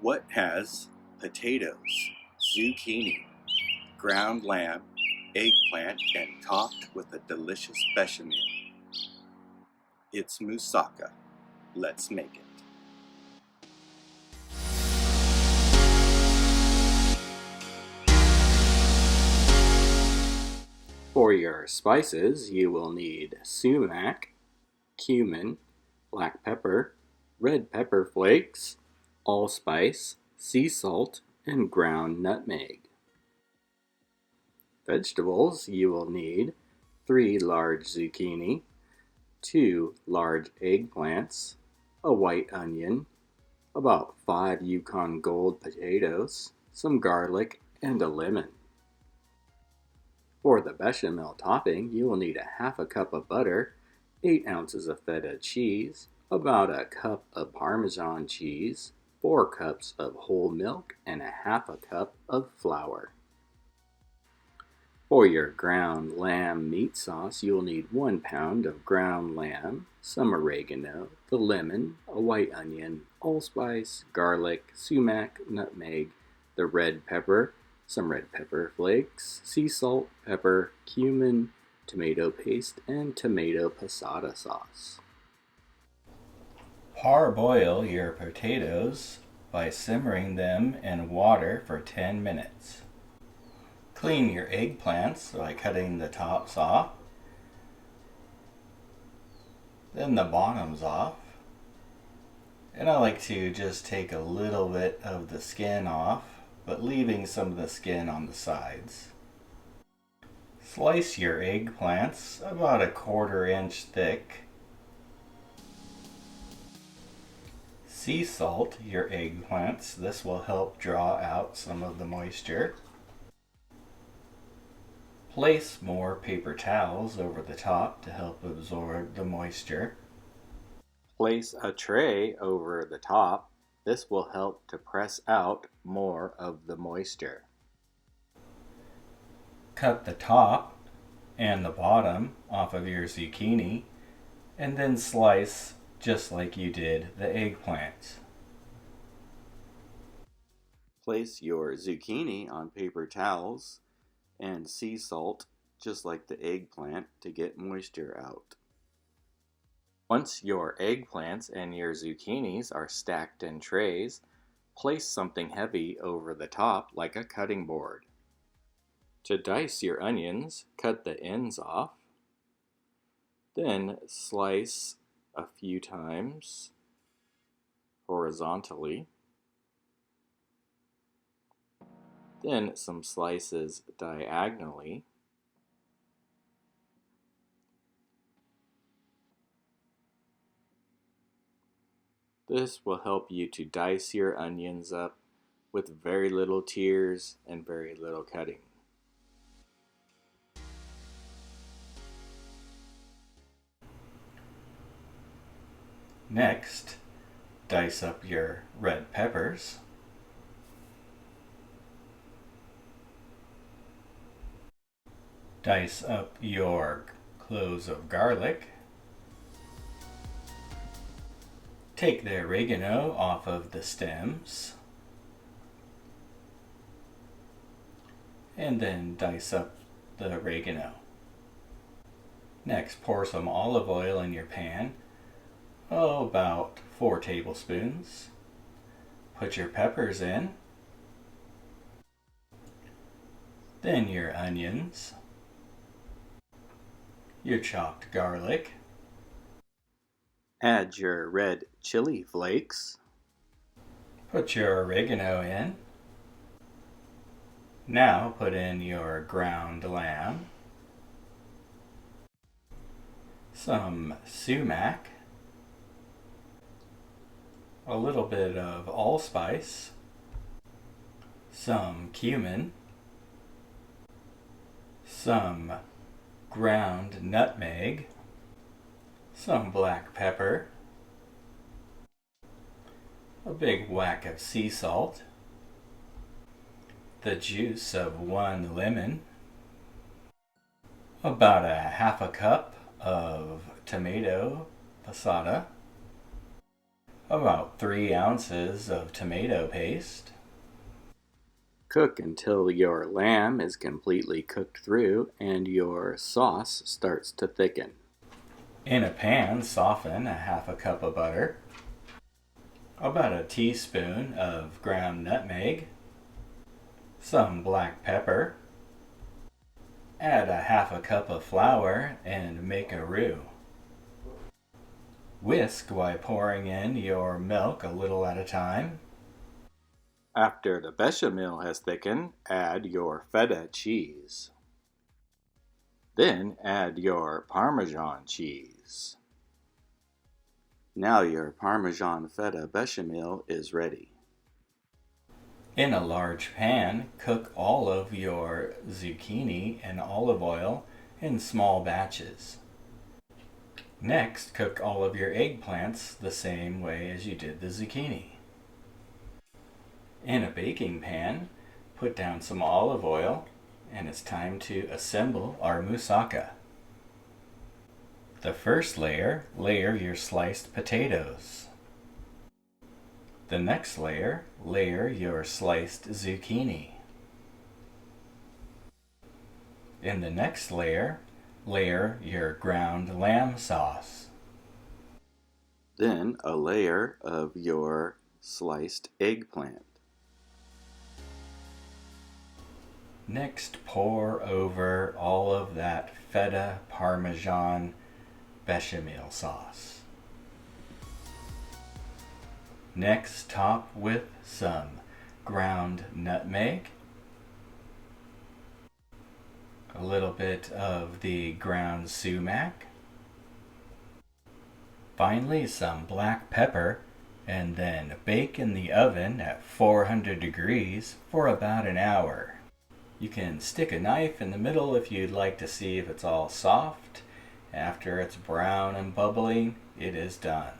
What has potatoes, zucchini, ground lamb, eggplant, and topped with a delicious bechamel? It's moussaka. Let's make it. For your spices, you will need sumac, cumin, black pepper, red pepper flakes, allspice, sea salt, and ground nutmeg. Vegetables, you will need 3 large zucchini, 2 large eggplants, a white onion, about 5 Yukon Gold potatoes, some garlic, and a lemon. For the bechamel topping, you will need a half a cup of butter, 8 ounces of feta cheese, about a cup of Parmesan cheese, 4 cups of whole milk, and a half a cup of flour. For your ground lamb meat sauce, you will need 1 pound of ground lamb, some oregano, the lemon, a white onion, allspice, garlic, sumac, nutmeg, the red pepper, some red pepper flakes, sea salt, pepper, cumin, tomato paste, and tomato passata sauce. Parboil your potatoes by simmering them in water for 10 minutes. Clean your eggplants by cutting the tops off, then the bottoms off. And I like to just take a little bit of the skin off, but leaving some of the skin on the sides. Slice your eggplants about a 1/4 inch thick. Sea salt your eggplants. This will help draw out some of the moisture. Place more paper towels over the top to help absorb the moisture. Place a tray over the top. This will help to press out more of the moisture. Cut the top and the bottom off of your zucchini and then slice just like you did the eggplants. Place your zucchini on paper towels and sea salt just like the eggplant to get moisture out. Once your eggplants and your zucchinis are stacked in trays, place something heavy over the top like a cutting board. To dice your onions, cut the ends off, then slice a few times horizontally, then some slices diagonally, This will help you to dice your onions up with very little tears and very little cutting. Next, dice up your red peppers. Dice up your cloves of garlic. Take the oregano off of the stems. And then dice up the oregano. Next, pour some olive oil in your pan. About 4 tablespoons. Put your peppers in. Then your onions. Your chopped garlic. Add your red chili flakes. Put your oregano in. Now put in your ground lamb, some sumac, a little bit of allspice, some cumin, some ground nutmeg, some black pepper, a big whack of sea salt, the juice of 1 lemon, about a half a cup of tomato passata, About 3 ounces of tomato paste. Cook until your lamb is completely cooked through and your sauce starts to thicken. In a pan, soften a half a cup of butter, about a teaspoon of ground nutmeg, some black pepper, add a half a cup of flour and make a roux. Whisk while pouring in your milk a little at a time. After the bechamel has thickened, add your feta cheese. Then add your Parmesan cheese. Now your Parmesan feta bechamel is ready. In a large pan, cook all of your zucchini in olive oil in small batches. Next, cook all of your eggplants the same way as you did the zucchini. In a baking pan, put down some olive oil, and it's time to assemble our moussaka. The first layer, layer your sliced potatoes. The next layer, layer your sliced zucchini. In the next layer, layer your ground lamb sauce. Then a layer of your sliced eggplant. Next, pour over all of that feta parmesan bechamel sauce. Next, top with some ground nutmeg, a little bit of the ground sumac, finally some black pepper, and then bake in the oven at 400 degrees for about an hour. You can stick a knife in the middle if you'd like to see if it's all soft. After it's brown and bubbling, it is done.